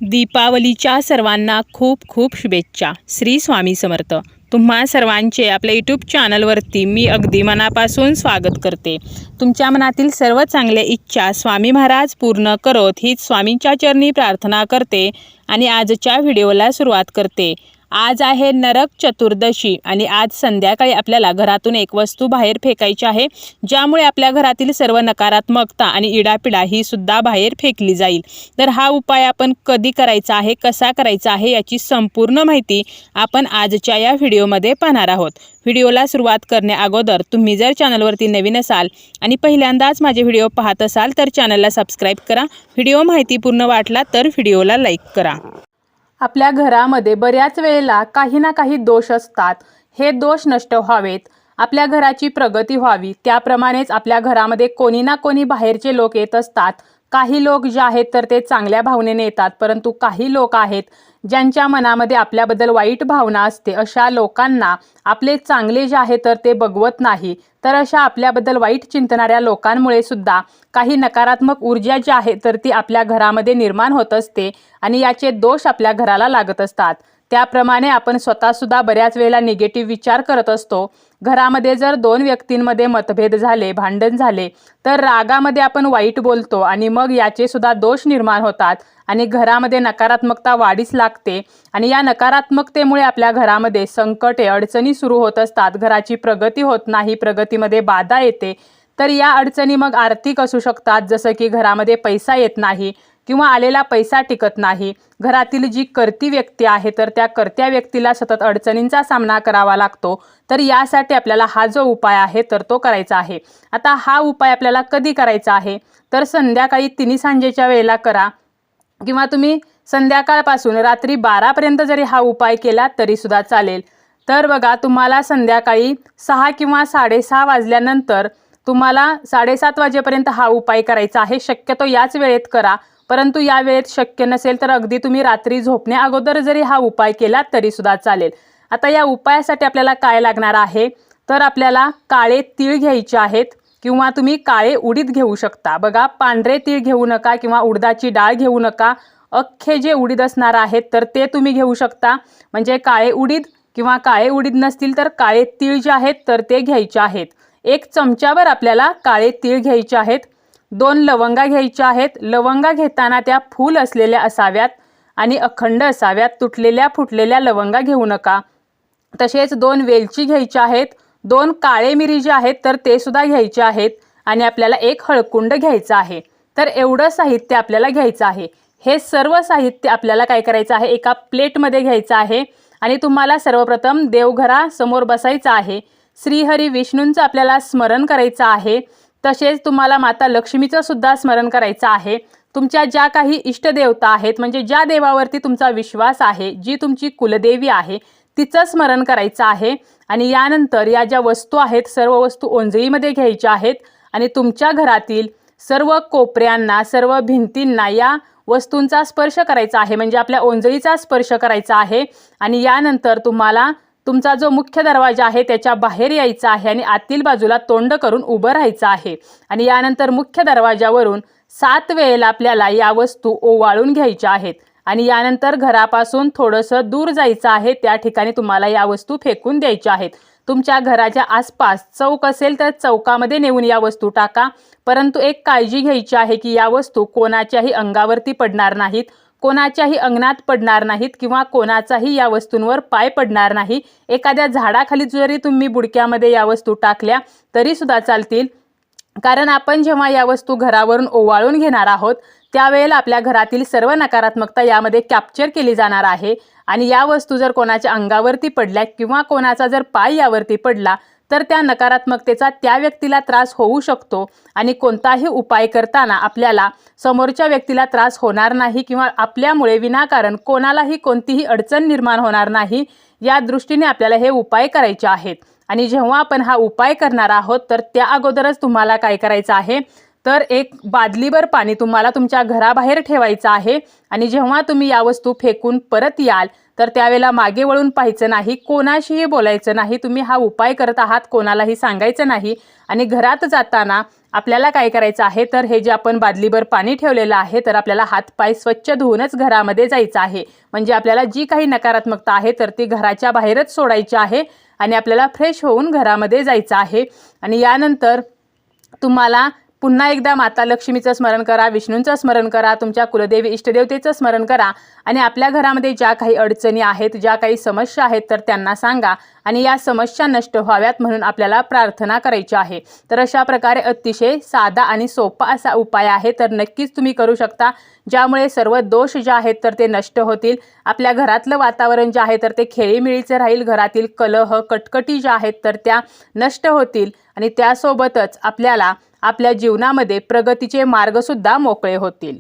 दीपावलीच्या सर्वांना खूप खूप शुभेच्छा। श्री स्वामी समर्थ। तुम्हा सर्वांचे आपल्या यूट्यूब चॅनलवरती मी अगदी मनापासून स्वागत करते। तुमच्या मनातील सर्व चांगल्या इच्छा स्वामी महाराज पूर्ण करोत हीच स्वामींच्या चरणी प्रार्थना करते आणि आजच्या व्हिडिओला सुरुवात करते। आज आहे नरक चतुर्दशी आणि आज संध्याकाळी आपल्याला घरातून एक वस्तू बाहेर फेकायची आहे, ज्यामुळे आपल्या घरातील सर्व नकारात्मकता आणि इडापिडा ही सुद्धा बाहेर फेकली जाईल। तर हा उपाय आपण कधी करायचा आहे, कसा करायचा आहे याची संपूर्ण माहिती आपण आजच्या या व्हिडिओमध्ये पाहणार आहोत। व्हिडिओला सुरुवात करण्या अगोदर तुम्ही जर चॅनलवरती नवीन असाल आणि पहिल्यांदाच माझे व्हिडिओ पाहत असाल तर चॅनलला सबस्क्राइब करा। व्हिडिओ माहितीपूर्ण वाटला तर व्हिडिओला लाईक करा। आपल्या घरामध्ये बऱ्याच वेळेला काही ना काही दोष असतात। हे दोष नष्ट व्हावेत, आपल्या घराची प्रगती व्हावी, त्याप्रमाणेच आपल्या घरामध्ये कोणी ना कोणी बाहेरचे लोक येत असतात। काही लोक जे आहेत तर ते चांगल्या भावनेने येतात, परंतु काही लोक आहेत ज्यांच्या मनामध्ये आपल्याबद्दल वाईट भावना असते। अशा लोकांना आपले चांगले जे आहे तर ते बघवत नाही। तर अशा आपल्याबद्दल वाईट चिंतणाऱ्या लोकांमुळे सुद्धा काही नकारात्मक ऊर्जा जी आहे तर ती आपल्या घरामध्ये निर्माण होत असते आणि याचे दोष आपल्या घराला लागत असतात। त्याप्रमाणे आपण स्वतः सुद्धा बऱ्याच वेळेला निगेटिव्ह विचार करत असतो। घरामध्ये जर दोन व्यक्तींमध्ये मतभेद झाले, भांडण झाले, तर रागामध्ये आपण वाईट बोलतो आणि मग याचे सुद्धा दोष निर्माण होतात आणि घरामध्ये नकारात्मकता वाढीस लागते आणि या नकारात्मकतेमुळे आपल्या घरामध्ये संकटे, अडचणी सुरू होत असतात। घराची प्रगती होत नाही, प्रगतीमध्ये बाधा येते। तर या अडचणी मग आर्थिक असू शकतात, जसं की घरामध्ये पैसा येत नाही किंवा आलेला पैसा टिकत नाही। घरातील जी कर्ती व्यक्ती आहे तर त्या कर्त्या व्यक्तीला सतत अडचणींचा सामना करावा लागतो। तर यासाठी आपल्याला हा जो उपाय आहे तर तो करायचा आहे। आता हा उपाय आपल्याला कधी करायचा आहे तर संध्याकाळी 3 सांजेच्या वेळेला करा किंवा तुम्ही संध्याकाळपासून रात्री 12 पर्यंत जरी हा उपाय केला तरी सुद्धा चालेल। तर बघा, तुम्हाला संध्याकाळी 6 किंवा 6:30 वाजल्यानंतर तुम्हाला 7:30 वाजेपर्यंत हा उपाय करायचा आहे। शक्यतो याच वेळेत करा, परंतु या वेळेत शक्य नसेल तर अगदी तुम्ही रात्री झोपण्या अगोदर जरी हा उपाय केला तरी सुद्धा चालेल। आता या उपायासाठी आपल्याला काय लागणार आहे तर आपल्याला काळे तीळ घ्यायचे आहेत किंवा तुम्ही काळे उडीद घेऊ शकता। बघा, पांढरे तीळ घेऊ नका किंवा उडदाची डाळ घेऊ नका। अख्खे जे उडीद असणार आहेत तर ते तुम्ही घेऊ शकता, म्हणजे काळे उडीद किंवा काळे उडीद नसतील तर काळे तीळ जे आहेत तर ते घ्यायचे आहेत। 1 चमचाभर आपल्याला काळे तीळ घ्यायचे आहेत। 2 लवंगा घ्यायच्या आहेत। लवंगा घेताना त्या फूल असलेल्या असाव्यात आणि अखंड असाव्यात, तुटलेल्या फुटलेल्या लवंगा घेऊ नका। तसेच 2 वेलची घ्यायच्या आहेत। 2 काळे मिरी जे आहेत तर ते सुद्धा घ्यायचे आहेत आणि आपल्याला 1 हळकुंड घ्यायचा आहे। तर एवढं साहित्य आपल्याला घ्यायचं आहे। हे सर्व साहित्य आपल्याला काय करायचं आहे, एका प्लेटमध्ये घ्यायचं आहे आणि तुम्हाला सर्वप्रथम देवघरासमोर बसायचं आहे। श्रीहरी विष्णूंचं आपल्याला स्मरण करायचं आहे। तसेच तुम्हाला माता लक्ष्मीचं सुद्धा स्मरण करायचं आहे। तुमच्या ज्या काही इष्टदेवता आहेत, म्हणजे ज्या देवावरती तुमचा विश्वास आहे, जी तुमची कुलदेवी आहे तिचं स्मरण करायचं आहे आणि यानंतर या ज्या वस्तू आहेत सर्व वस्तू ओंजळीमध्ये घ्यायच्या आहेत आणि तुमच्या घरातील सर्व कोपऱ्यांना, सर्व भिंतींना या वस्तूंचा स्पर्श करायचा आहे, म्हणजे आपल्या ओंजळीचा स्पर्श करायचा आहे। आणि यानंतर तुम्हाला तुमचा जो मुख्य दरवाजा आहे त्याच्या बाहेर यायचा आहे आणि आतील बाजूला तोंड करून उभं राहायचं आहे आणि यानंतर मुख्य दरवाजावरून 7 वेळेला आपल्याला या वस्तू ओवाळून घ्यायच्या आहेत आणि यानंतर घरापासून थोडंसं दूर जायचं आहे। त्या ठिकाणी तुम्हाला या वस्तू फेकून द्यायच्या आहेत। तुमच्या घराच्या आसपास चौक असेल तर चौकामध्ये नेऊन या वस्तू टाका, परंतु एक काळजी घ्यायची आहे की या वस्तू कोणाच्याही अंगावरती पडणार नाहीत, कोणाच्याही अंगणात पडणार नाहीत किंवा कोणाचाही या वस्तूंवर पाय पडणार नाही। एखाद्या झाडाखाली जरी तुम्ही बुडक्यामध्ये या वस्तू टाकल्या तरी सुद्धा चालतील, कारण आपण जेव्हा या वस्तू घरावरून ओवाळून घेणार आहोत त्यावेळेला आपल्या घरातील सर्व नकारात्मकता यामध्ये कॅप्चर केली जाणार आहे आणि या वस्तू जर कोणाच्या अंगावरती पडल्या किंवा कोणाचा जर पाय यावरती पडला तर त्या नकारात्मकतेचा त्या व्यक्तीला त्रास होऊ शकतो आणि कोणताही उपाय करताना आपल्याला समोरच्या व्यक्तीला त्रास होणार नाही किंवा आपल्यामुळे विनाकारण कोणालाही कोणतीही अडचण निर्माण होणार नाही, या दृष्टीने आपल्याला हे उपाय करायचे आहेत। आणि जेव्हा आपण हा उपाय करणार आहोत तर त्या अगोदरच तुम्हाला काय करायचं आहे तर 1 बादलीभर पाणी तुम्हाला तुमच्या घराबाहेर ठेवायचं आहे आणि जेव्हा तुम्ही या वस्तू फेकून परत याल तर त्यावेळेला मागे वळून पाहायचं नाही, कोणाशीही बोलायचं नाही। तुम्ही हा उपाय करत आहात कोणालाही सांगायचं नाही आणि घरात जाताना आपल्याला काय करायचं आहे तर हे जे आपण बादलीभर पाणी ठेवलेलं आहे तर आपल्याला हातपाय स्वच्छ धुवूनच घरामध्ये जायचं आहे. म्हणजे आपल्याला जी काही नकारात्मकता आहे तर ती घराच्या बाहेरच सोडायची आहे आणि आपल्याला फ्रेश होऊन घरामध्ये जायचं आहे. आणि यानंतर तुम्हाला पुन्हा एकदा माता लक्ष्मीचं स्मरण करा, विष्णूंचं स्मरण करा, तुमच्या कुलदेवी इष्टदेवतेचं स्मरण करा आणि आपल्या घरामध्ये ज्या काही अडचणी आहेत, ज्या काही समस्या आहेत तर त्यांना सांगा आणि या समस्या नष्ट व्हाव्यात म्हणून आपल्याला प्रार्थना करायची आहे. तर अशा प्रकारे अतिशय साधा आणि सोपा असा उपाय आहे, तर नक्कीच तुम्ही करू शकता, ज्यामुळे सर्व दोष जे आहेत तर ते नष्ट होतील. आपल्या घरातलं वातावरण जे आहे तर ते खेळीमेळीचं राहील, घरातील कलह कटकटी ज्या आहेत तर त्या नष्ट होतील आणि त्यासोबतच आपल्याला आपल्या जीवनामध्ये प्रगतीचे मार्ग सुद्धा मोकळे होतील.